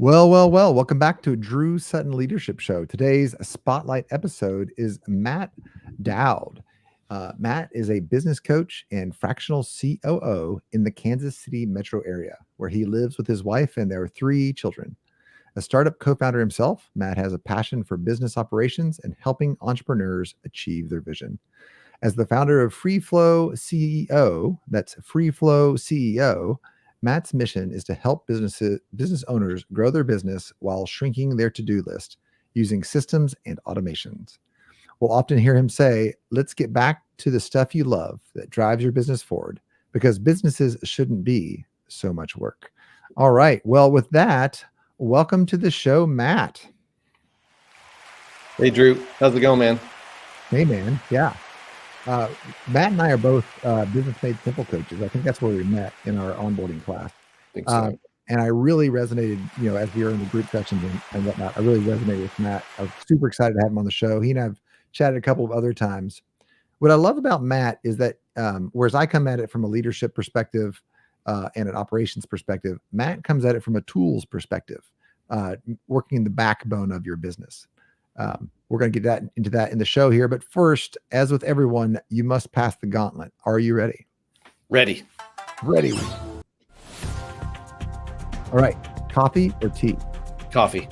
Well. Welcome back to Drew Sutton Leadership Show. Today's spotlight episode is Matt Doud. Matt is a business coach and fractional COO in the Kansas City metro area, where he lives with his wife and their 3 children. A startup co-founder himself, Matt has a passion for business operations and helping entrepreneurs achieve their vision. As the founder of FreeFlow CEO, that's FreeFlow CEO, Matt's mission is to help business owners grow their business while shrinking their to-do list using systems and automations. We'll often hear him say, let's get back to the stuff you love that drives your business forward, because businesses shouldn't be so much work. All right. Well, with that, welcome to the show, Matt. Hey, Drew. How's it going, man? Hey, man. Yeah. Matt and I are both Business Made Simple coaches. I think that's where we met in our onboarding class. I think so. And I really resonated, as we were in the group sessions and whatnot, I really resonated with Matt. I was super excited to have him on the show. He and I have chatted a couple of other times. What I love about Matt is that whereas I come at it from a leadership perspective and an operations perspective, Matt comes at it from a tools perspective, working the backbone of your business. We're going to get into that in the show here. But first, as with everyone, you must pass the gauntlet. Are you ready? Ready. Ready. All right. Coffee or tea? Coffee.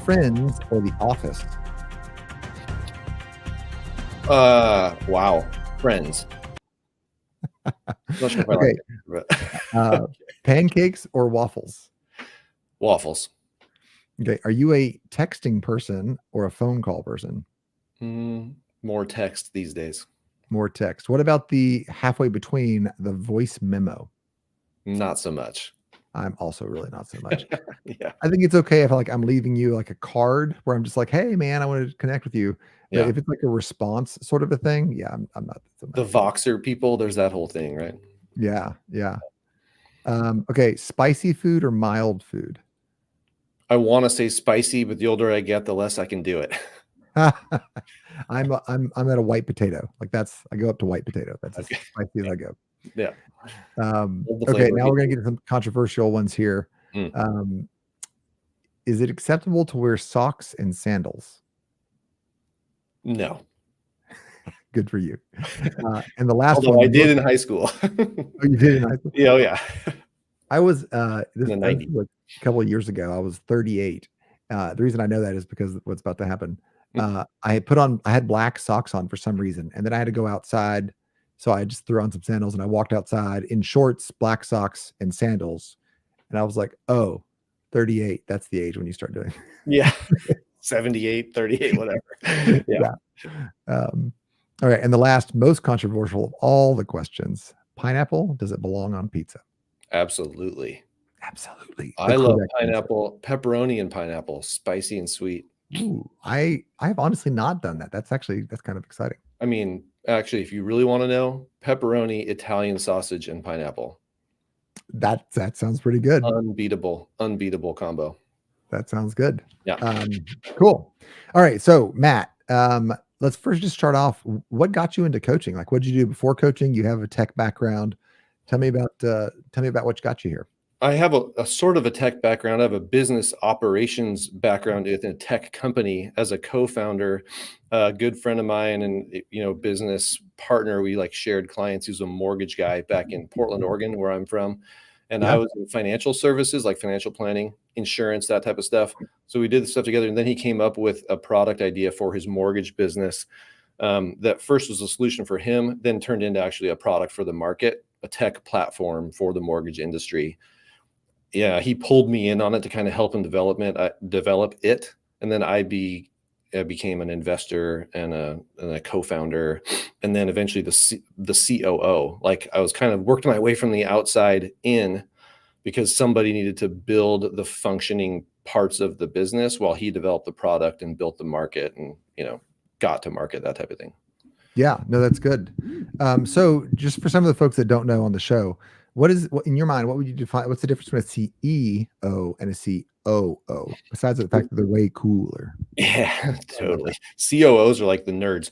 Friends or The Office? Wow. Friends. Not sure if I Okay. like it, but Pancakes or waffles? waffles. Okay. Are you a texting person or a phone call person? More text these days. More text. What about the halfway between, the voice memo? Not so much. I'm also really not so much. Yeah. I think it's okay if I'm leaving you like a card where I'm just like, hey man, I want to connect with you. But Yeah. if it's like a response sort of a thing, yeah, I'm not so much. The Voxer people, there's that whole thing, right? Yeah. Okay. Spicy food or mild food? I want to say spicy, but the older I get, the less I can do it. I'm at a white potato. I go up to white potato. That's Okay. as spicy as I go. Yeah. Okay. Now we're going to get some controversial ones here. Is it acceptable to wear socks and sandals? No. Good for you. And the last Although one. I did in high school. Oh, you did in high school? Yeah. Oh, yeah. I was In the 90s. like a couple of years ago. I was 38. The reason I know that is because of what's about to happen. I had black socks on for some reason, and then I had to go outside. So I just threw on some sandals and I walked outside in shorts, black socks, and sandals. And I was like, oh, 38. That's the age when you start doing it. Yeah. 78, 38, whatever. Yeah. All right. And the last, most controversial of all the questions, pineapple, does it belong on pizza? Absolutely. Absolutely. I love pineapple, pepperoni and pineapple, spicy and sweet. Ooh, I've honestly not done that. That's kind of exciting. I mean, actually, if you really want to know, pepperoni, Italian sausage, and pineapple. That sounds pretty good. Unbeatable combo. That sounds good. Yeah. Cool. All right. So Matt, let's first just start off. What got you into coaching? Like, what did you do before coaching? You have a tech background. Tell me about what got you here. I have a sort of a tech background. I have a business operations background within a tech company as a co-founder. A good friend of mine and business partner. We shared clients. He was a mortgage guy back in Portland, Oregon, where I'm from. And I was in financial services, like financial planning, insurance, that type of stuff. So we did the stuff together. And then he came up with a product idea for his mortgage business that first was a solution for him, then turned into actually a product for the market, a tech platform for the mortgage industry. Yeah, he pulled me in on it to kind of help him develop it. And then I became an investor and a co-founder, and then eventually the COO. Like, I was kind of worked my way from the outside in because somebody needed to build the functioning parts of the business while he developed the product and built the market and got to market, that type of thing. Yeah, no, that's good. So just for some of the folks that don't know on the show, what in your mind, what would you define? What's the difference between a CEO and a COO, besides the fact that they're way cooler? Yeah, totally. COOs are like the nerds.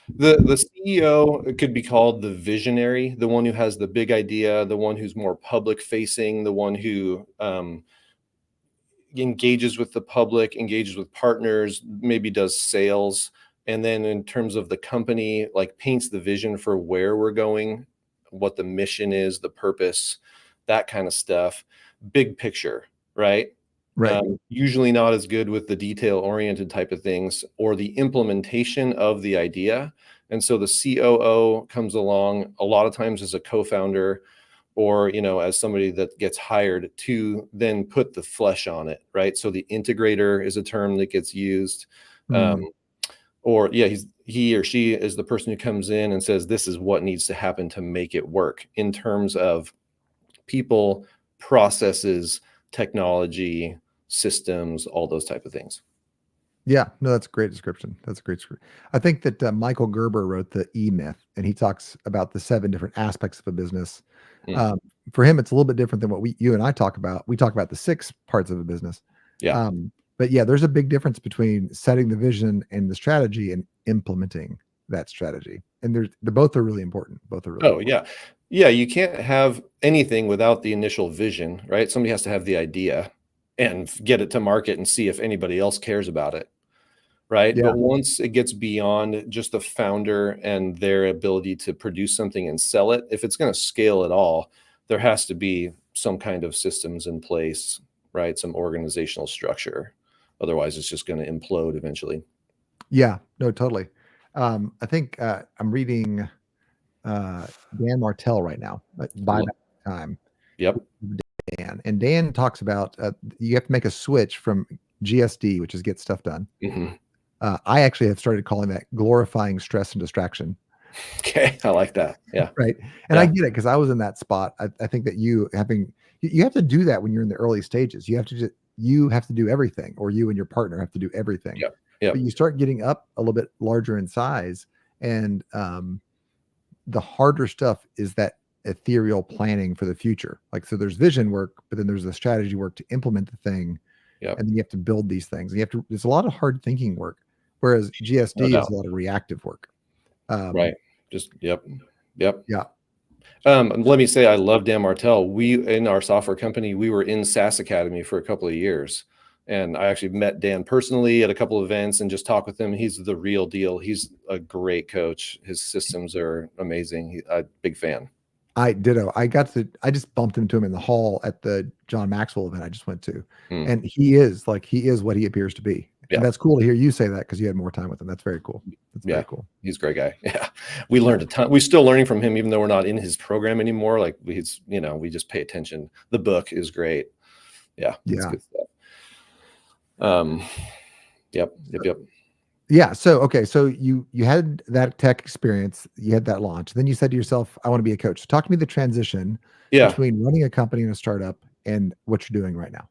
The CEO could be called the visionary, the one who has the big idea, the one who's more public facing, the one who engages with the public, engages with partners, maybe does sales. And then in terms of the company, like paints the vision for where we're going, what the mission is, the purpose, that kind of stuff. Big picture, right? Right. Usually not as good with the detail oriented type of things or the implementation of the idea. And so the COO comes along a lot of times as a co-founder or, as somebody that gets hired to then put the flesh on it, right? So the integrator is a term that gets used. Mm. Or yeah, he or she is the person who comes in and says, this is what needs to happen to make it work in terms of people, processes, technology, systems, all those type of things. Yeah, no, that's a great description. That's a great description. I think that Michael Gerber wrote the E Myth, and he talks about the 7 different aspects of a business. Mm. Um, for him, it's a little bit different than what you and I talk about. We talk about the 6 parts of a business. Yeah. But yeah, there's a big difference between setting the vision and the strategy and implementing that strategy. And the both are really important. Both are really Oh, important. yeah. You can't have anything without the initial vision, right? Somebody has to have the idea and get it to market and see if anybody else cares about it, right? Yeah. But once it gets beyond just the founder and their ability to produce something and sell it, if it's going to scale at all, there has to be some kind of systems in place, right? Some organizational structure. Otherwise, it's just going to implode eventually. Yeah, no, totally. I think I'm reading Dan Martell right now, Buy Cool. Back Time. Yep. Dan, and Dan talks about you have to make a switch from GSD, which is get stuff done. Mhm. I actually have started calling that glorifying stress and distraction. Okay. I like that. Yeah. Right. And I Yeah. get it because I was in that spot. I think that you have to do that when you're in the early stages. You have to do everything, or you and your partner have to do everything. Yep. Yep. But you start getting up a little bit larger in size, and the harder stuff is that ethereal planning for the future. Like, so there's vision work, but then there's the strategy work to implement the thing. Yep. And then you have to build these things. There's a lot of hard thinking work, whereas No GSD doubt. is a lot of reactive work. Right. Just, yep. Yeah. Let me say, I love Dan Martell. In our software company, we were in SaaS Academy for a couple of years. And I actually met Dan personally at a couple of events and just talked with him. He's the real deal. He's a great coach. His systems are amazing. I'm a big fan. Ditto. I just bumped into him in the hall at the John Maxwell event I just went to. Mm. And he is what he appears to be. Yeah. And that's cool to hear you say that because you had more time with him. That's very cool. That's Yeah. very cool. He's a great guy. Yeah. We learned a ton. We're still learning from him, even though we're not in his program anymore. Like we just pay attention. The book is great. Yeah. It's Yeah. good stuff. Yep. Yeah. So, okay. So you had that tech experience, you had that launch. Then you said to yourself, I want to be a coach. So talk to me the transition Yeah. between running a company and a startup and what you're doing right now.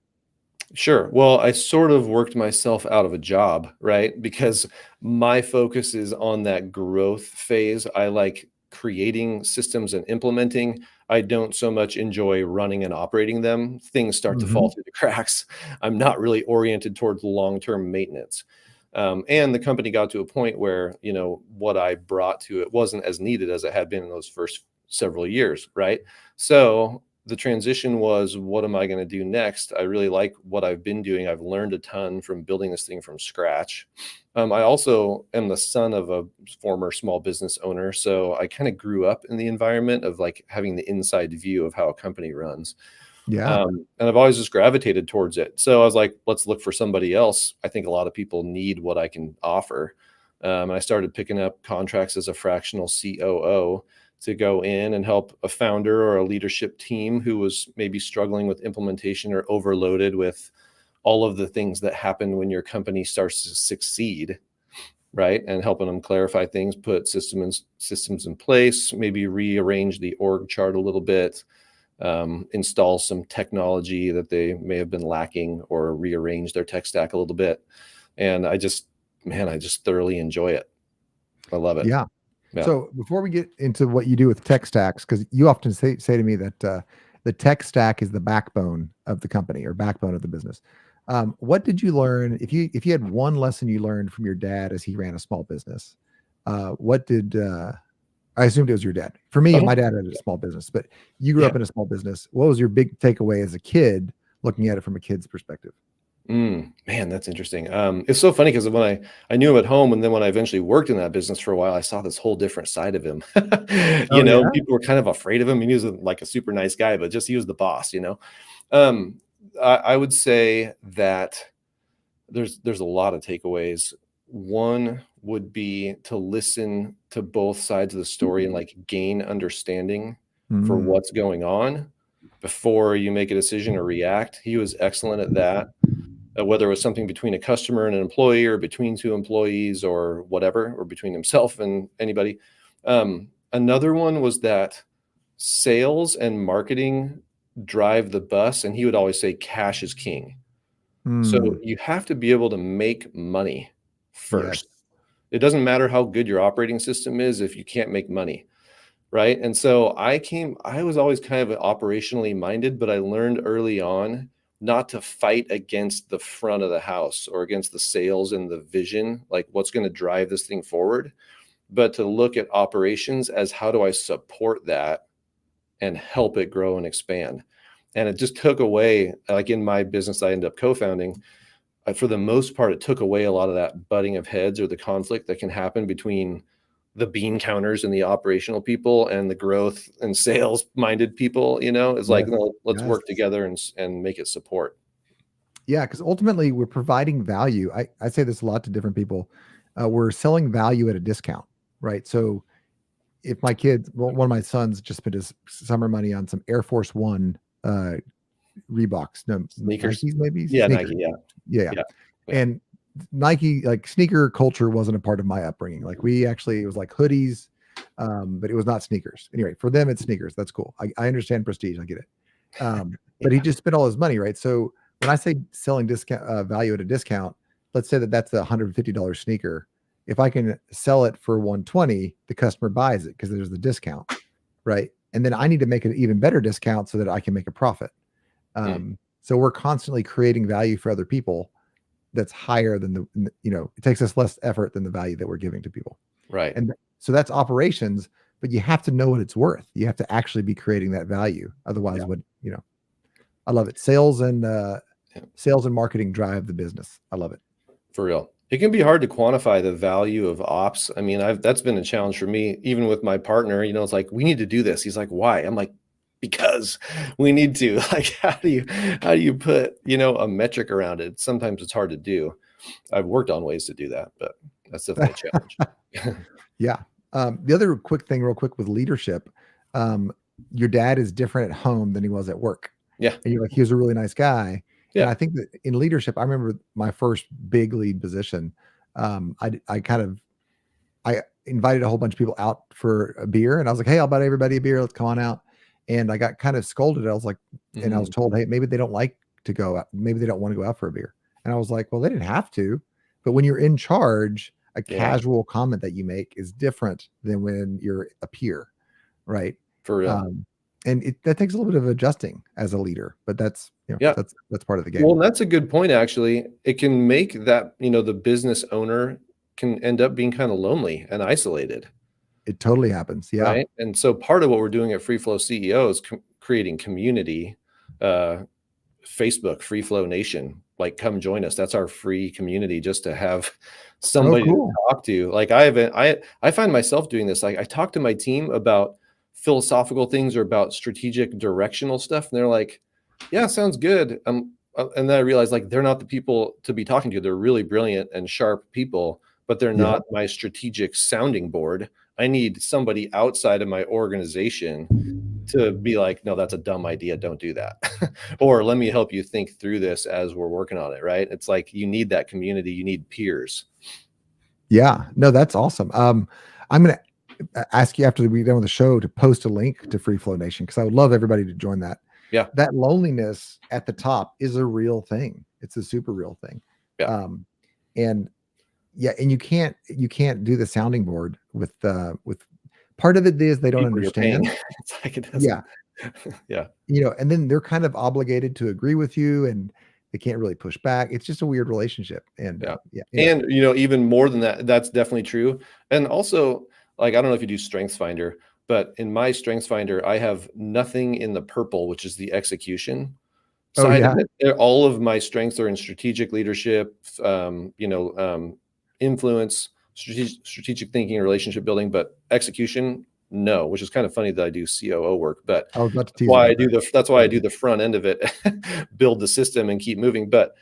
Sure. Well, I sort of worked myself out of a job, right? Because my focus is on that growth phase. I like creating systems and implementing. I don't so much enjoy running and operating them. Things start to fall through the cracks. I'm not really oriented towards long-term maintenance. And the company got to a point where, what I brought to it wasn't as needed as it had been in those first several years, right? So the transition was, what am I going to do next? I really like what I've been doing. I've learned a ton from building this thing from scratch. I also am the son of a former small business owner. So I kind of grew up in the environment of like having the inside view of how a company runs. Yeah. And I've always just gravitated towards it. So I was like, let's look for somebody else. I think a lot of people need what I can offer. And I started picking up contracts as a fractional COO to go in and help a founder or a leadership team who was maybe struggling with implementation or overloaded with all of the things that happen when your company starts to succeed, right? And helping them clarify things, put systems in place, maybe rearrange the org chart a little bit, install some technology that they may have been lacking, or rearrange their tech stack a little bit. And I just thoroughly enjoy it. I love it. Yeah. Yeah. So before we get into what you do with tech stacks, because you often say to me that the tech stack is the backbone of the company or backbone of the business. What did you learn? If you had one lesson you learned from your dad as he ran a small business, What did I assumed it was your dad. For me, Oh, my dad had a small business, but you grew up in a small business. What was your big takeaway as a kid, looking at it from a kid's perspective? Man, that's interesting. It's so funny because when I knew him at home, and then when I eventually worked in that business for a while, I saw this whole different side of him. Oh yeah. People were kind of afraid of him. He was like a super nice guy, but just he was the boss. Um, I would say that there's a lot of takeaways. One would be to listen to both sides of the story and like gain understanding for Mm, what's going on before you make a decision or react. He was excellent at that. Whether it was something between a customer and an employee, or between two employees, or whatever, or between himself and anybody. Another one was that sales and marketing drive the bus, and he would always say cash is king. So mm, you have to be able to make money yes. first. It doesn't matter how good your operating system is if you can't make money, right? And so I was always kind of operationally minded, but I learned early on not to fight against the front of the house or against the sales and the vision, like what's going to drive this thing forward, but to look at operations as how do I support that and help it grow and expand. And it just took away, like in my business I ended up co-founding, for the most part, it took away a lot of that butting of heads or the conflict that can happen between the bean counters and the operational people and the growth and sales minded people. It's like, Yes. no, let's Yes. work together and make it support. Yeah, because ultimately we're providing value. I say this a lot to different people. We're selling value at a discount, right? So if my kids, well, one of my sons just spent his summer money on some Air Force One Reeboks, no, Sneakers. Nikes, maybe Yeah, sneakers. Nike. Yeah. Yeah. Yeah. Yeah. And Nike, like sneaker culture wasn't a part of my upbringing. Like it was like hoodies, but it was not sneakers. Anyway, for them, it's sneakers. That's cool. I understand prestige. I get it. But he Yeah. just spent all his money, right? So when I say selling discount value at a discount, let's say that that's a $150 sneaker. If I can sell it for 120, the customer buys it because there's the discount, right? And then I need to make an even better discount so that I can make a profit. Mm, So we're constantly creating value for other people that's higher than it takes us less effort than the value that we're giving to people. right. And so that's operations, but you have to know what it's worth. You have to actually be creating that value. Otherwise, Yeah. I love it. Yeah. Sales and marketing drive the business. I love it. For real. It can be hard to quantify the value of ops. I mean, that's been a challenge for me, even with my partner. It's like, we need to do this. He's like, why? I'm like, because we need to. Like, how do you put, a metric around it? Sometimes it's hard to do. I've worked on ways to do that, but that's definitely a challenge. Yeah. The other quick thing, real quick, with leadership, um, your dad is different at home than he was at work. Yeah. And you're like, he was a really nice guy. And Yeah. I think that in leadership, I remember my first big lead position. I invited a whole bunch of people out for a beer, and I was like, "Hey, I'll buy everybody a beer. Let's come on out." And I got kind of scolded. I was like, and I was Mhm. told, "Hey, maybe they don't like to go out. Maybe they don't want to go out for a beer." And I was like, "Well, they didn't have to." But when you're in charge, a Yeah. casual comment that you make is different than when you're a peer, right? For real. Um, and that takes a little bit of adjusting as a leader, but Yeah. that's part of the game. Well, that's a good point, actually. It can make that, the business owner can end up being kind of lonely and isolated. It totally happens. Yeah. Right. And so part of what we're doing at FreeFlow CEO is creating community, uh, Facebook, FreeFlow Nation. Like, come join us. That's our free community, just to have Oh, somebody to cool. talk to. Like, I find myself doing this. Like, I talk to my team about philosophical things or about strategic directional stuff, and they're like, "Yeah, sounds good." And then I realize, like, they're not the people to be talking to. They're really brilliant and sharp people, but they're Yeah. not my strategic sounding board. I need somebody outside of my organization to be like, no, that's a dumb idea. Don't do that. Or let me help you think through this as we're working on it. Right. It's like, you need that community. You need peers. Yeah. No, that's awesome. I'm going to ask you after we're done with the show to post a link to Free Flow Nation because I would love everybody to join that. Yeah. That loneliness at the top is a real thing. It's a super real thing. Yeah. And yeah, and you can't do the sounding board with part of it is they don't People you're paying. understand. It's like, it Yeah. doesn't. Yeah. And then they're kind of obligated to agree with you, and They can't really push back. It's just a weird relationship. And Yeah. anyway. And, you know, even more than that, that's definitely true. And also, like, I don't know if you do Strengths Finder, but in my Strengths Finder, I have nothing in the purple, which is the execution Oh side of yeah. it. All of my strengths are in strategic leadership, influence, strategic thinking, relationship building, but execution, no, which is kind of funny that I do COO work, but I was about to tease about that. that's why I do the front end of it, build the system and keep moving. But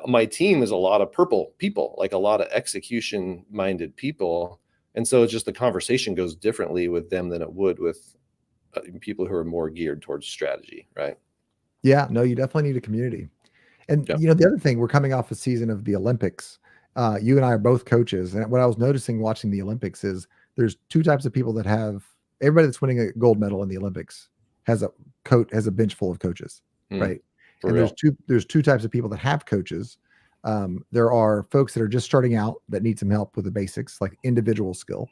my team is a lot of purple people, like a lot of execution minded people. And so it's just the conversation goes differently with them than it would with people who are more geared towards strategy. Right. Yeah, no, you definitely need a community. And Yep. the other thing, we're coming off a season of the Olympics. You and I are both coaches, and what I was noticing watching the Olympics is there's two types of people that have everybody that's winning a gold medal in the Olympics has a bench full of coaches, right? For And real. there's two types of people that have coaches. There are folks that are just starting out that need some help with the basics, like individual skill,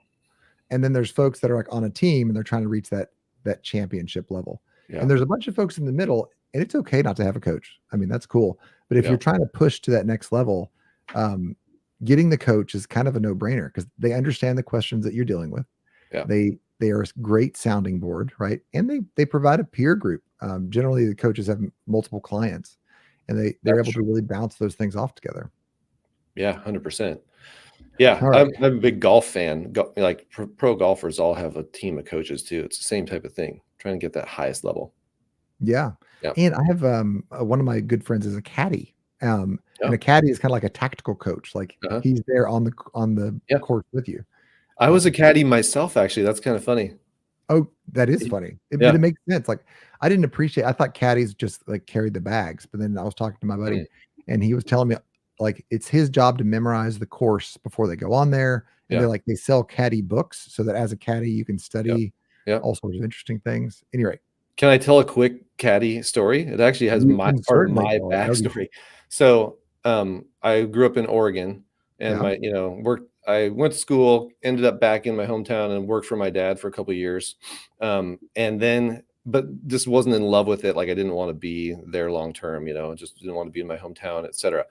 and then there's folks that are like on a team and they're trying to reach that championship level. Yeah. And there's a bunch of folks in the middle, and it's okay not to have a coach. I mean, that's cool. But if Yeah. you're trying to push to that next level, getting the coach is kind of a no-brainer because they understand the questions that you're dealing with. Yeah. They are a great sounding board, right? And they provide a peer group. Generally, the coaches have multiple clients, and they're able to really bounce those things off together. Yeah, 100%. Yeah, All right. I'm a big golf fan. Like pro golfers all have a team of coaches too. It's the same type of thing, trying to get that highest level. Yeah. Yeah. And I have one of my good friends is a caddy. And Yeah. a caddy is kind of like a tactical coach. Like Uh-huh. he's there on the Yeah. course with you. I was a caddy myself, actually. That's kind of funny. Oh, that is funny. But Yeah. it makes sense. Like I thought caddies just like carried the bags, but then I was talking to my buddy and he was telling me like it's his job to memorize the course before they go on there. And Yeah. they sell caddy books so that as a caddy you can study Yep. all sorts of interesting things. Anyway. Can I tell a quick caddy story? It actually has You part can of certainly my tell it. backstory. So, I grew up in Oregon and Yeah. I went to school, ended up back in my hometown and worked for my dad for a couple of years. But just wasn't in love with it. Like I didn't want to be there long term, just didn't want to be in my hometown, et cetera.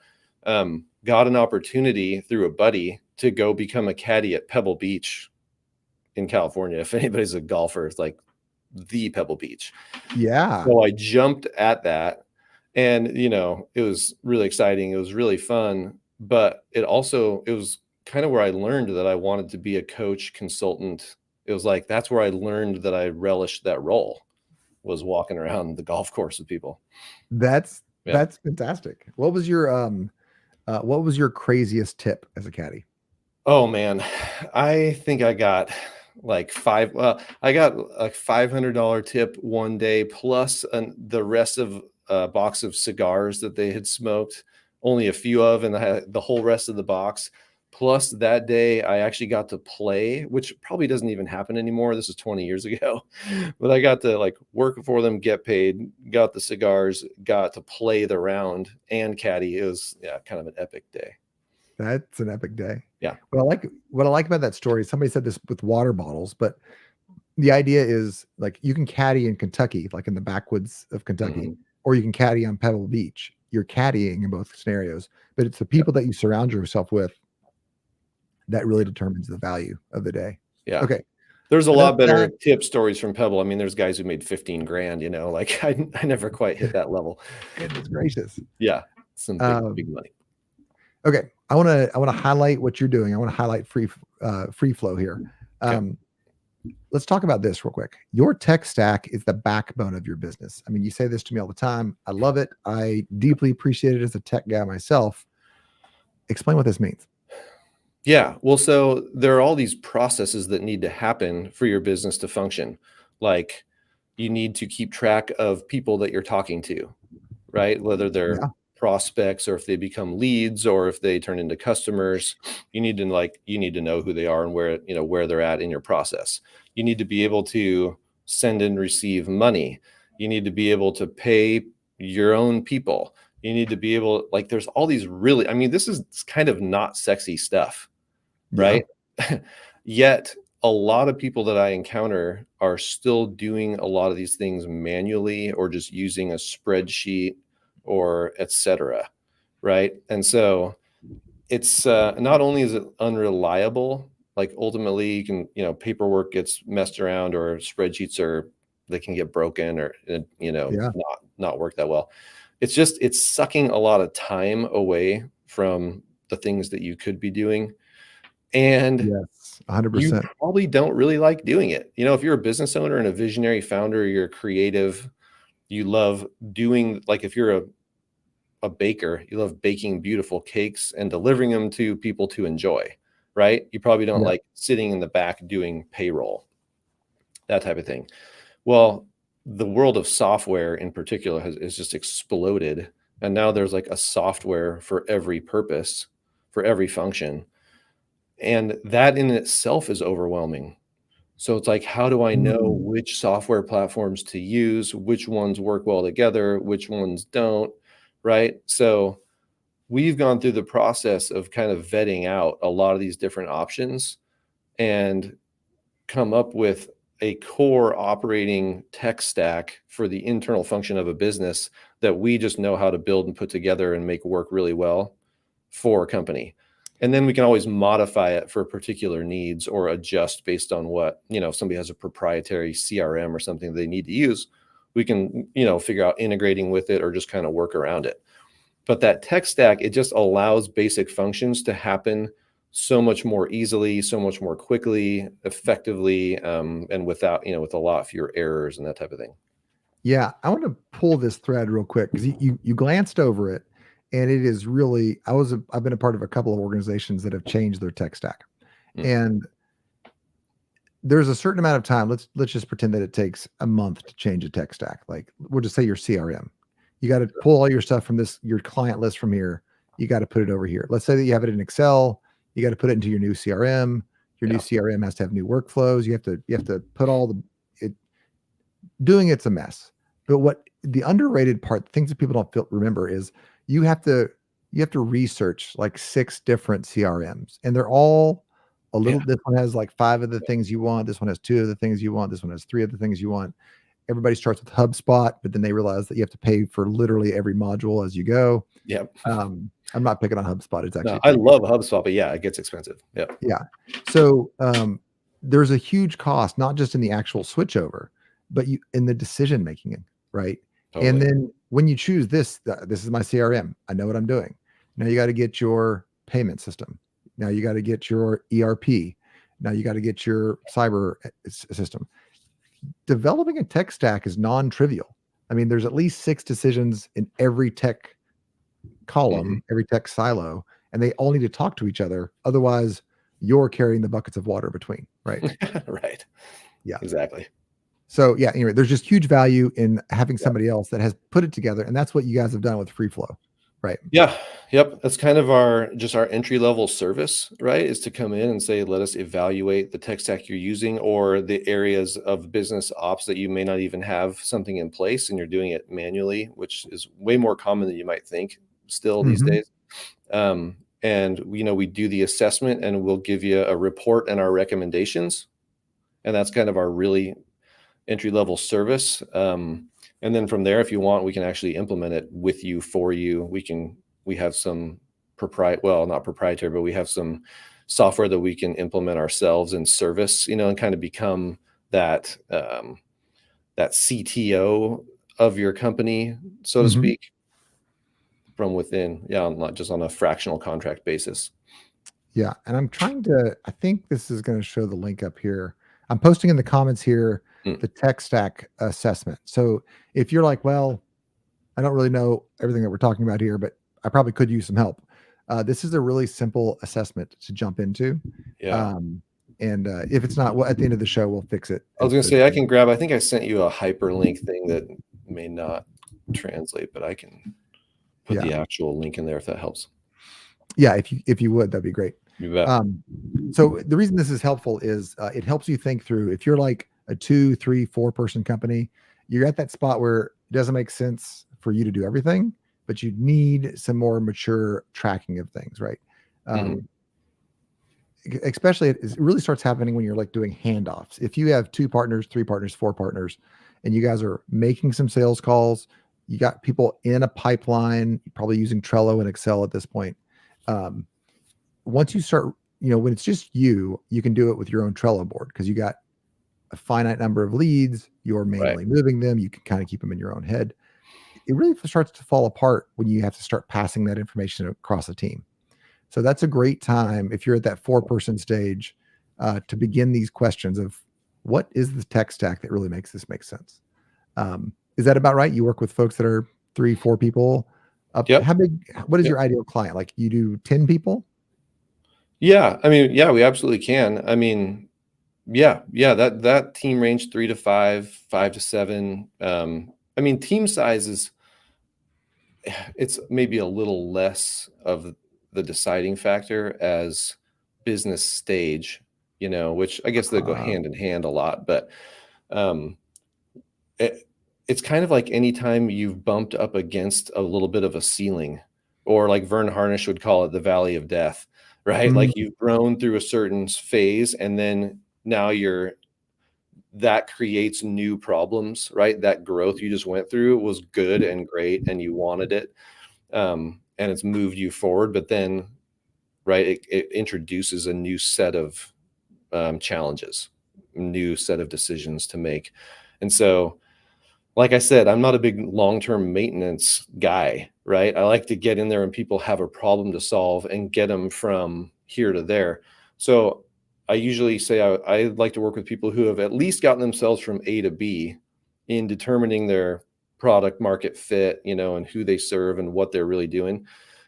Got an opportunity through a buddy to go become a caddy at Pebble Beach in California. If anybody's a golfer, it's like the Pebble Beach. Yeah. So I jumped at that and, it was really exciting. It was really fun, but it was kind of where I learned that I wanted to be a coach consultant. It was like, that's where I learned that I relished that role, was walking around the golf course with people. That's fantastic. What was your craziest tip as a caddy? Oh man, I think I got like I got a $500 tip one day plus the rest of a box of cigars that they had smoked, only a few of, and I had the whole rest of the box. Plus that day I actually got to play, which probably doesn't even happen anymore. This is 20 years ago, but I got to like work for them, get paid, got the cigars, got to play the round and caddy. It was kind of an epic day. That's an epic day. Yeah. What I like about that story, somebody said this with water bottles, but the idea is like you can caddy in Kentucky, like in the backwoods of Kentucky, or you can caddy on Pebble Beach. You're caddying in both scenarios, but it's the people that you surround yourself with that really determines the value of the day. Yeah. Okay. There's a lot better tip stories from Pebble. I mean, there's guys who made 15 grand, like I never quite hit that level. Goodness gracious. Yeah. Some big money. Okay. I want to highlight what you're doing. I want to highlight FreeFlow here. Let's talk about this real quick. Your tech stack is the backbone of your business. I mean, you say this to me all the time. I love it. I deeply appreciate it as a tech guy myself. Explain what this means. Yeah. Well, so there are all these processes that need to happen for your business to function. Like you need to keep track of people that you're talking to, right? Whether they're prospects or if they become leads or if they turn into customers, you need to know who they are and where they're at in your process. You need to be able to send and receive money. You need to be able to pay your own people. You need to be able, there's all these this is kind of not sexy stuff, right? Yet a lot of people that I encounter are still doing a lot of these things manually or just using a spreadsheet or etc. Right. And so it's not only is it unreliable, like ultimately you can, paperwork gets messed around, or spreadsheets they can get broken, or Yeah. not work that well. It's sucking a lot of time away from the things that you could be doing. And Yes. you 100%. probably don't really like doing it. If you're a business owner and a visionary founder, you're creative, you love doing, like if you're a baker, you love baking beautiful cakes and delivering them to people to enjoy, right? You probably don't Yeah. like sitting in the back doing payroll, that type of thing. Well, the world of software in particular has just exploded. And now there's like a software for every purpose, for every function. And that in itself is overwhelming. So it's like, how do I know Mm. which software platforms to use, which ones work well together, which ones don't, right? So we've gone through the process of kind of vetting out a lot of these different options and come up with a core operating tech stack for the internal function of a business that we just know how to build and put together and make work really well for a company. And then we can always modify it for particular needs or adjust based on what, if somebody has a proprietary CRM or something they need to use, we can, figure out integrating with it or just kind of work around it. But that tech stack, it just allows basic functions to happen so much more easily, so much more quickly, effectively, and without, with a lot fewer errors and that type of thing. Yeah, I want to pull this thread real quick because you glanced over it, and it is really. I've been a part of a couple of organizations that have changed their tech stack, Mm. and there's a certain amount of time. Let's just pretend that it takes a month to change a tech stack. Like we'll just say your CRM. You got to pull all your stuff from your client list from here. You got to put it over here. Let's say that you have it in Excel. You got to put it into your new CRM. Your new Yeah. CRM has to have new workflows. You have to put all it. Doing it's a mess. But what the underrated part, things that people remember is you have to research like 6 different CRMs, and they're all a little. Yeah. This one has like 5 of the things you want. This one has 2 of the things you want. This one has 3 of the things you want. Everybody starts with HubSpot, but then they realize that you have to pay for literally every module as you go. Yeah. I'm not picking on HubSpot. It's actually No, I love HubSpot, but yeah, it gets expensive. Yeah. yeah. So there's a huge cost, not just in the actual switchover, but in the decision making, right? Totally. And then when you choose this is my CRM. I know what I'm doing. Now you got to get your payment system. Now you got to get your ERP. Now you got to get your cyber system. Developing a tech stack is non-trivial. I mean, there's at least 6 decisions in every tech column, every tech silo, and they all need to talk to each other. Otherwise, you're carrying the buckets of water between, right? Right. Yeah. Exactly. So yeah, anyway, there's just huge value in having somebody else that has put it together, and that's what you guys have done with FreeFlow, right? Yeah. Yep. That's kind of our entry level service, right? Is to come in and say, let us evaluate the tech stack you're using or the areas of business ops that you may not even have something in place and you're doing it manually, which is way more common than you might think still these days. And we do the assessment and we'll give you a report and our recommendations. And that's kind of our really entry level service. And then from there, if you want, we can actually implement it with you, for you. We have some not proprietary, but we have some software that we can implement ourselves and service, and kind of become that CTO of your company, so to speak, from within. Yeah, not just on a fractional contract basis. Yeah. And I think this is going to show the link up here. I'm posting in the comments here the tech stack assessment. So if you're like, well, I don't really know everything that we're talking about here, but I probably could use some help. This is a really simple assessment to jump into. Yeah. And if it's not, well, at the end of the show, we'll fix it. I was going to say, I think I sent you a hyperlink thing that may not translate, but I can put the actual link in there if that helps. Yeah, if you would, that'd be great. You bet. So the reason this is helpful is it helps you think through. If you're like a 2, 3, 4 person company, you're at that spot where it doesn't make sense for you to do everything, but you need some more mature tracking of things, right? Especially it really starts happening when you're like doing handoffs. If you have 2 partners, 3 partners, 4 partners, and you guys are making some sales calls, you got people in a pipeline, probably using Trello and Excel at this point. Once you start, when it's just you can do it with your own Trello board because you got a finite number of leads. You're manually moving them. You can kind of keep them in your own head. It really starts to fall apart when you have to start passing that information across a team. So that's a great time if you're at that 4-person stage to begin these questions of what is the tech stack that really makes this make sense. Is that about right? You work with folks that are 3-4 people up. Yep. How big? What is your ideal client? Like you do 10 people? Yeah. I mean, yeah, we absolutely can. I mean, yeah, that team range 3 to 5, 5 to 7. I mean, team size it's maybe a little less of the deciding factor as business stage, which I guess they go hand in hand a lot, but it's kind of like anytime you've bumped up against a little bit of a ceiling, or like Vern Harnish would call it the valley of death, right? Like you've grown through a certain phase and then now that creates new problems, right? That growth you just went through was good and great and you wanted it. And it's moved you forward, but then, right, it introduces a new set of challenges, new set of decisions to make. And so, like I said, I'm not a big long-term maintenance guy, right? I like to get in there and people have a problem to solve and get them from here to there. So I usually say I like to work with people who have at least gotten themselves from A to B in determining their product market fit, and who they serve and what they're really doing,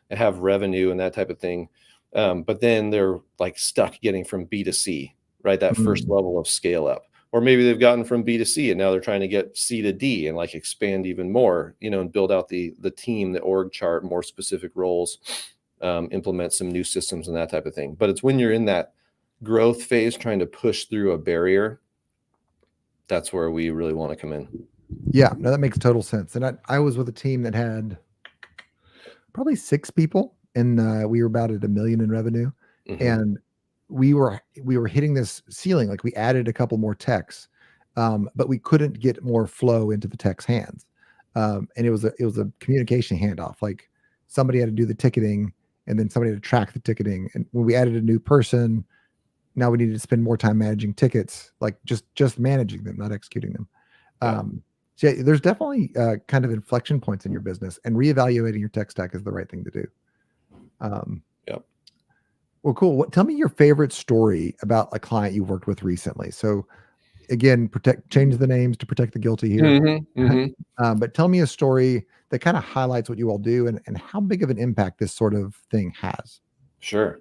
and have revenue and that type of thing. But then they're like stuck getting from B to C, right? That first level of scale up. Or maybe they've gotten from B to C and now they're trying to get C to D and like expand even more, and build out the team, the org chart, more specific roles, implement some new systems and that type of thing. But it's when you're in that growth phase trying to push through a barrier, that's where we really want to come in. Yeah, no, that makes total sense. And I was with a team that had probably 6 people, and we were about at $1 million in revenue. And we were hitting this ceiling. Like we added a couple more techs, but we couldn't get more flow into the tech's hands. And it was a communication handoff. Like somebody had to do the ticketing, and then somebody had to track the ticketing. And when we added a new person, now we needed to spend more time managing tickets, like just managing them, not executing them. So yeah, there's definitely kind of inflection points in your business, and reevaluating your tech stack is the right thing to do. Well, cool. Tell me your favorite story about a client you worked with recently. So again, change the names to protect the guilty here. But tell me a story that kind of highlights what you all do and how big of an impact this sort of thing has. Sure.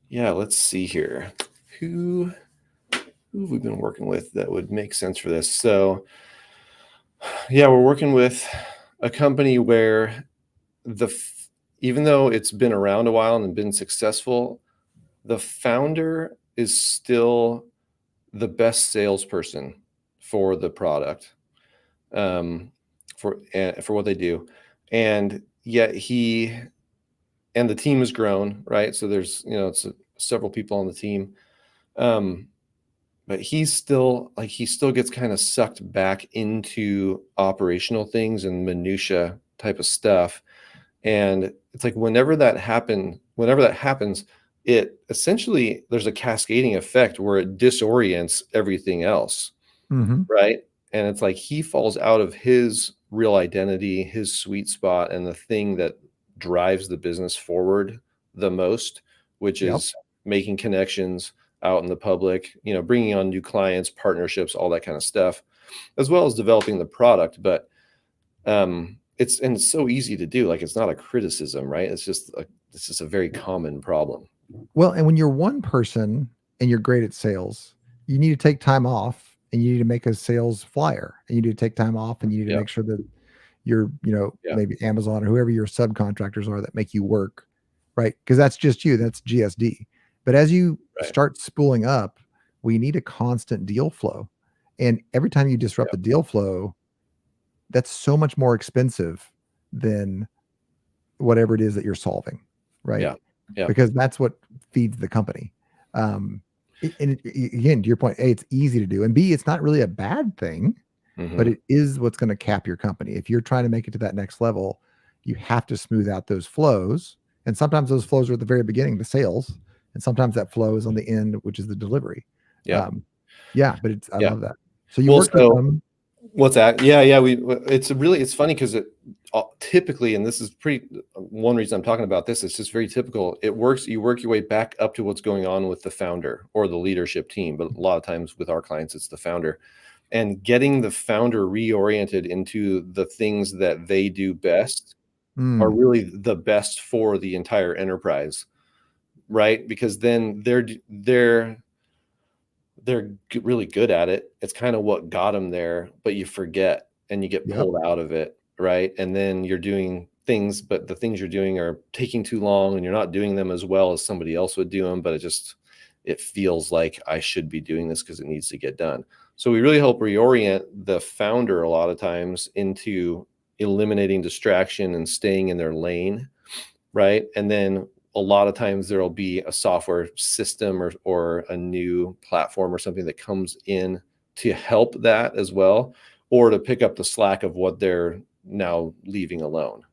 Yeah, let's see here. Who have we been working with that would make sense for this? So yeah, we're working with a company where even though it's been around a while and been successful, the founder is still the best salesperson for the product, for what they do. And yet and the team has grown, right? So there's, it's several people on the team. But he still gets kind of sucked back into operational things and minutia type of stuff. And it's like whenever that happens, it essentially, there's a cascading effect where it disorients everything else. Right. And it's like he falls out of his real identity, his sweet spot, and the thing that drives the business forward the most, which is making connections out in the public, bringing on new clients, partnerships, all that kind of stuff, as well as developing the product. But it's so easy to do. Like, it's not a criticism, right? It's just a very common problem. Well, and when you're one person and you're great at sales, you need to take time off and you need to make a sales flyer, and you need to take time off and you need to make sure that you're, maybe Amazon or whoever your subcontractors are that make you work, right? Because that's just you, that's GSD. But as you start spooling up, we need a constant deal flow. And every time you disrupt the deal flow, that's so much more expensive than whatever it is that you're solving, right? Yeah. Because that's what feeds the company. And again, to your point, A, it's easy to do, and B, it's not really a bad thing. but Hmm. it is what's going to cap your company. If you're trying to make it to that next level, you have to smooth out those flows. And sometimes those flows are at the very beginning, the sales, and sometimes that flow is on the end, which is the delivery. Yeah. Um, yeah, but I Yeah. love that. So you Well, worked with so them. what's that? Yeah. Yeah. It's funny because it typically, and this is one reason I'm talking about this, it's just very typical. It works. You work your way back up to what's going on with the founder or the leadership team. But a lot of times with our clients, it's the founder, and getting the founder reoriented into the things that they do best are Mm, really the best for the entire enterprise, right? Because then they're really good at it. It's kind of what got them there, but you forget and you get yep. pulled out of it, right? And then you're doing things, but the things you're doing are taking too long and you're not doing them as well as somebody else would do them, but it feels like I should be doing this because it needs to get done. So we really help reorient the founder a lot of times into eliminating distraction and staying in their lane, right? And then a lot of times there'll be a software system or a new platform or something that comes in to help that as well, or to pick up the slack of what they're now leaving alone,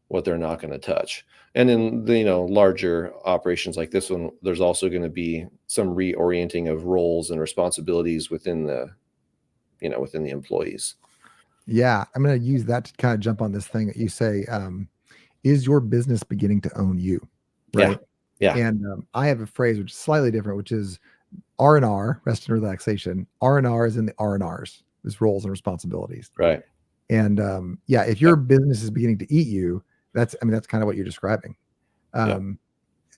what they're not going to touch. And in the larger operations like this one, there's also going to be some reorienting of roles and responsibilities within the employees. Yeah, I'm going to use that to kind of jump on this thing that you say. Is your business beginning to own you? Yeah. Right. Yeah. And I have a phrase which is slightly different, which is R&R, rest and relaxation. R&R is in the R&Rs, is roles and responsibilities. Right. And yeah, if Yeah. your business is beginning to eat you, that's kind of what you're describing. Yeah. I'm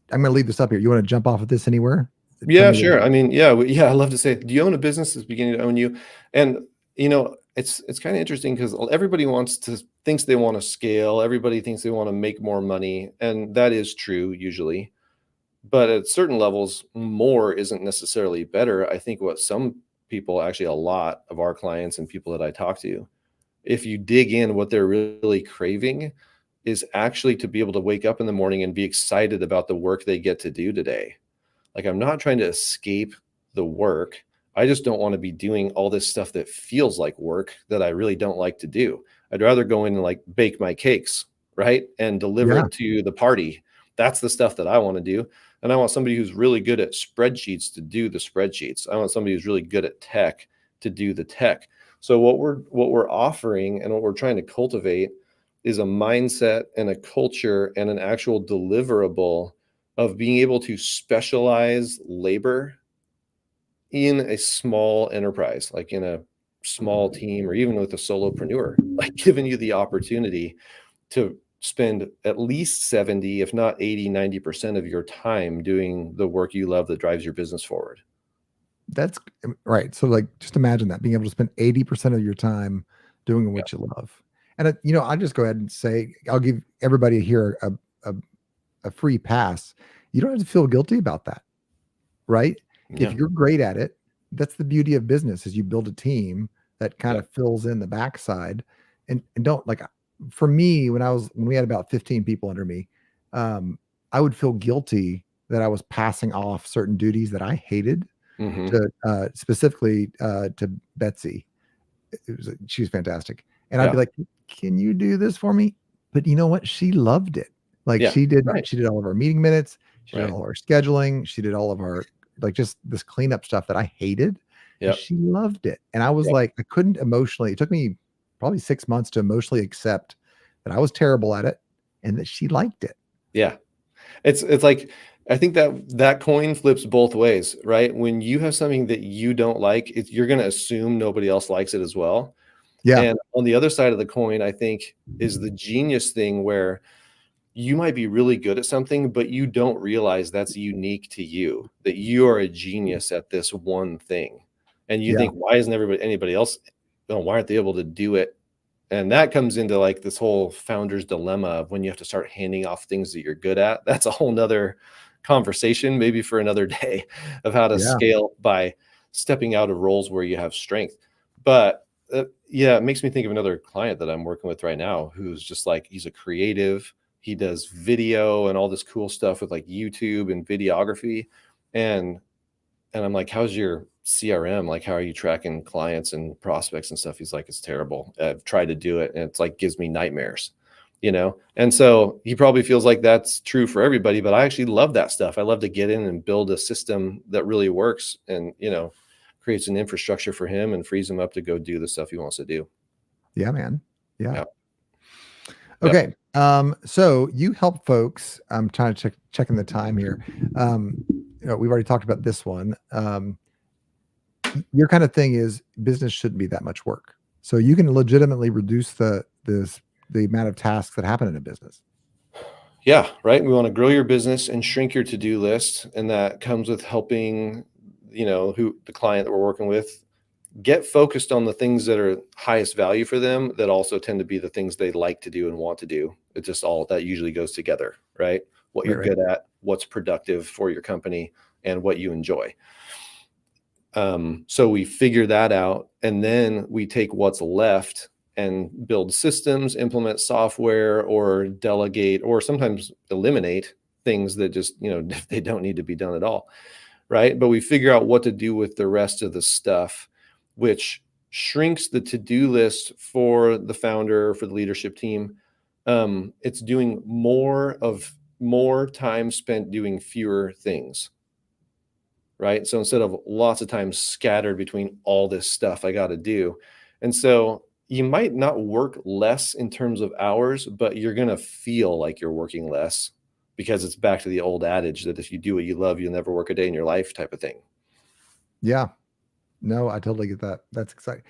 going to leave this up here. You want to jump off of this anywhere? Tell Yeah, me what. sure. I mean, yeah, yeah. I love to say, do you own a business that's beginning to own you? And it's kind of interesting because everybody thinks they want to scale. Everybody thinks they want to make more money, and that is true usually. But at certain levels, more isn't necessarily better. I think what some people, actually, a lot of our clients and people that I talk to, if you dig in, what they're really craving is actually to be able to wake up in the morning and be excited about the work they get to do today. Like, I'm not trying to escape the work. I just don't want to be doing all this stuff that feels like work that I really don't like to do. I'd rather go in and like bake my cakes, right? And deliver Yeah. it to the party. That's the stuff that I want to do. And I want somebody who's really good at spreadsheets to do the spreadsheets. I want somebody who's really good at tech to do the tech. So what we're offering and what we're trying to cultivate is a mindset and a culture and an actual deliverable of being able to specialize labor in a small enterprise, like in a small team or even with a solopreneur, like giving you the opportunity to spend at least 70, if not 80, 90% of your time doing the work you love that drives your business forward. That's right. So like, just imagine that being able to spend 80% of your time doing Yeah. what you love. And I'll just go ahead and say, I'll give everybody here a, a free pass. You don't have to feel guilty about that. Right. If Yeah. you're great at it, that's the beauty of business is you build a team that kind Yeah. of fills in the backside and don't like, for me, when we had about 15 people under me, I would feel guilty that I was passing off certain duties that I hated Hmm. to specifically to Betsy. She was fantastic. And I'd Yeah. be like, "Can you do this for me?" But you know what? She loved it. Like Yeah. Right. she did all of our meeting minutes, she did Right. all of our scheduling, she did all of our like just this cleanup stuff that I hated, and Yep. she loved it. And I was Yep. like, I couldn't emotionally. It took me probably 6 months to emotionally accept that I was terrible at it and that she liked it. Yeah. It's like, I think that coin flips both ways, right? When you have something that you don't like, you're going to assume nobody else likes it as well. Yeah. And on the other side of the coin, I think, is the genius thing where you might be really good at something, but you don't realize that's unique to you, that you are a genius at this one thing. And you Yeah. think, why isn't anybody else, why aren't they able to do it? And that comes into like this whole founder's dilemma of when you have to start handing off things that you're good at. That's a whole nother conversation, maybe for another day, of how to Yeah. scale by stepping out of roles where you have strength. But yeah, it makes me think of another client that I'm working with right now who's just like, he's a creative. He does video and all this cool stuff with like YouTube and videography. And I'm like, how's your CRM, like, how are you tracking clients and prospects and stuff? He's like, it's terrible. I've tried to do it and it's like, gives me nightmares, you know? And so he probably feels like that's true for everybody, but I actually love that stuff. I love to get in and build a system that really works and, you know, creates an infrastructure for him and frees him up to go do the stuff he wants to do. Yeah, man. Yeah. Yeah. Okay. So you help folks. I'm trying to checking the time here. We've already talked about this one. Your kind of thing is business shouldn't be that much work. So you can legitimately reduce the amount of tasks that happen in a business. Yeah, right. We want to grow your business and shrink your to-do list. And that comes with helping, you know, the client that we're working with get focused on the things that are highest value for them, that also tend to be the things they like to do and want to do. It's just all that usually goes together, right? What you're good at, what's productive for your company, and what you enjoy. So we figure that out, and then we take what's left and build systems, implement software, or delegate, or sometimes eliminate things that just, you know, they don't need to be done at all, right? But we figure out what to do with the rest of the stuff, which shrinks the to-do list for the founder, for the leadership team. It's doing more time spent doing fewer things, right? So instead of lots of time scattered between all this stuff I got to do. And so you might not work less in terms of hours, but you're going to feel like you're working less, because it's back to the old adage that if you do what you love, you'll never work a day in your life type of thing. Yeah. No, I totally get that. That's exciting.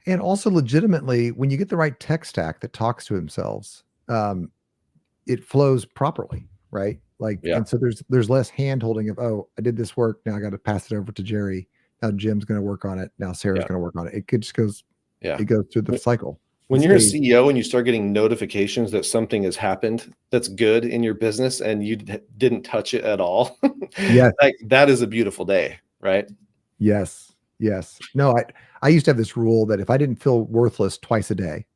And also legitimately, when you get the right tech stack that talks to themselves, it flows properly, right? Like, Yeah. And so there's less hand holding of, oh, I did this work. Now I got to pass it over to Jerry. Now Jim's going to work on it. Now Sarah's going to work on it. It just goes, it goes through the cycle. When you're a CEO and you start getting notifications that something has happened that's good in your business and you didn't touch it at all, yes, like, that is a beautiful day, right? Yes. Yes. No, I used to have this rule that if I didn't feel worthless twice a day,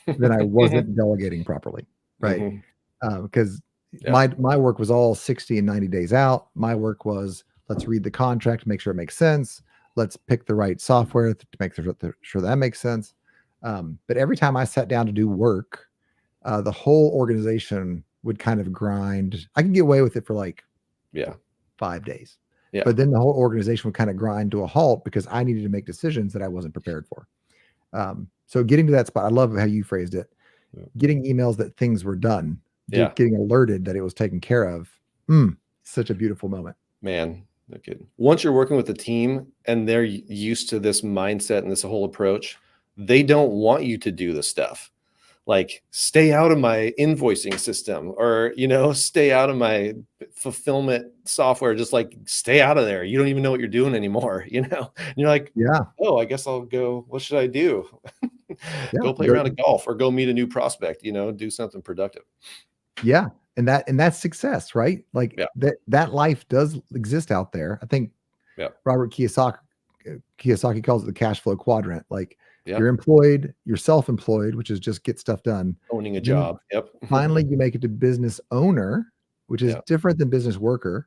then I wasn't delegating properly. Right. Because my work was all 60 and 90 days out. My work was, let's read the contract, make sure it makes sense. Let's pick the right software to make sure that makes sense. But every time I sat down to do work, the whole organization would kind of grind. I can get away with it for like 5 days. Yeah. But then the whole organization would kind of grind to a halt because I needed to make decisions that I wasn't prepared for. So getting to that spot, I love how you phrased it. Getting emails that things were done, getting alerted that it was taken care of. Such a beautiful moment. Man, okay. Once you're working with a team and they're used to this mindset and this whole approach, they don't want you to do the stuff. Like, stay out of my invoicing system, or, you know, stay out of my fulfillment software. Just like, stay out of there. You don't even know what you're doing anymore, you know? And you're like, oh, I guess I'll go. What should I do? Go play around at golf, or go meet a new prospect, you know, do something productive. Yeah. And that's success, right? Like that life does exist out there. I think Robert Kiyosaki calls it the cash flow quadrant. Like, you're employed, you're self-employed, which is just get stuff done. Owning a job. Finally, you make it to business owner, which is different than business worker,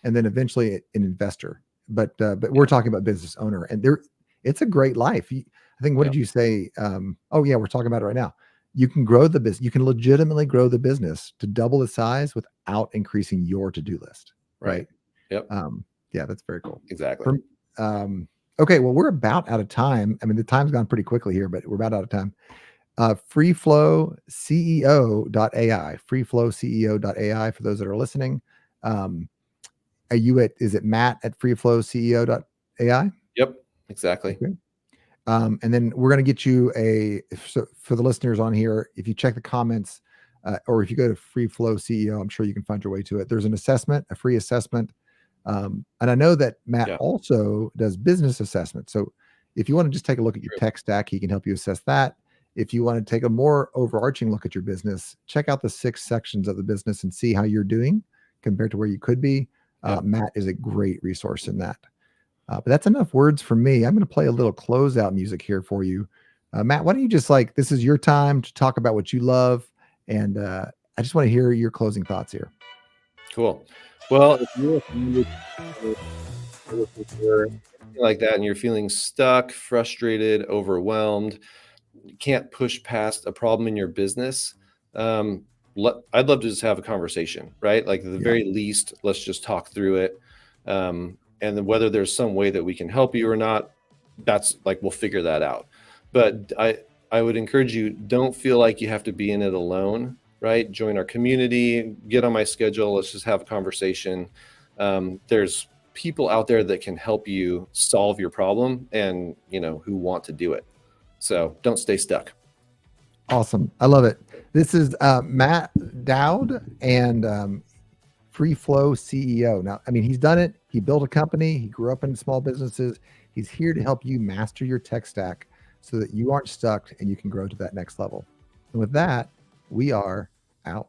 and then eventually an investor. But we're talking about business owner, and it's a great life. I think, what did you say? We're talking about it right now. You can grow the business. You can legitimately grow the business to double the size without increasing your to-do list. Right. Yep. That's very cool. Exactly. Okay, well, we're about out of time. I mean, the time's gone pretty quickly here, but we're about out of time. FreeFlow CEO.ai, FreeFlow CEO.ai for those that are listening. Is it Matt at FreeFlow CEO.ai? Yep, exactly. Okay. And then we're going to get you for the listeners on here, if you check the comments, or if you go to FreeFlow CEO, I'm sure you can find your way to it. There's an assessment, a free assessment. And I know that Matt also does business assessment. So if you want to just take a look at your tech stack, he can help you assess that. If you want to take a more overarching look at your business, check out the 6 sections of the business and see how you're doing compared to where you could be. Matt is a great resource in that. But that's enough words for me. I'm going to play a little closeout music here for you. Matt, why don't you just, this is your time to talk about what you love. And I just want to hear your closing thoughts here. Cool. Well, if you're you're looking for, anything like that, and you're feeling stuck, frustrated, overwhelmed, you can't push past a problem in your business, I'd love to just have a conversation, right? Like at the very least, let's just talk through it. And then whether there's some way that we can help you or not, that's like, we'll figure that out. But I would encourage you, don't feel like you have to be in it alone, right? Join our community, get on my schedule. Let's just have a conversation. There's people out there that can help you solve your problem and, who want to do it. So don't stay stuck. Awesome. I love it. This is Matt Doud and FreeFlow CEO. Now, I mean, he's done it. He built a company. He grew up in small businesses. He's here to help you master your tech stack so that you aren't stuck and you can grow to that next level. And with that, we are out.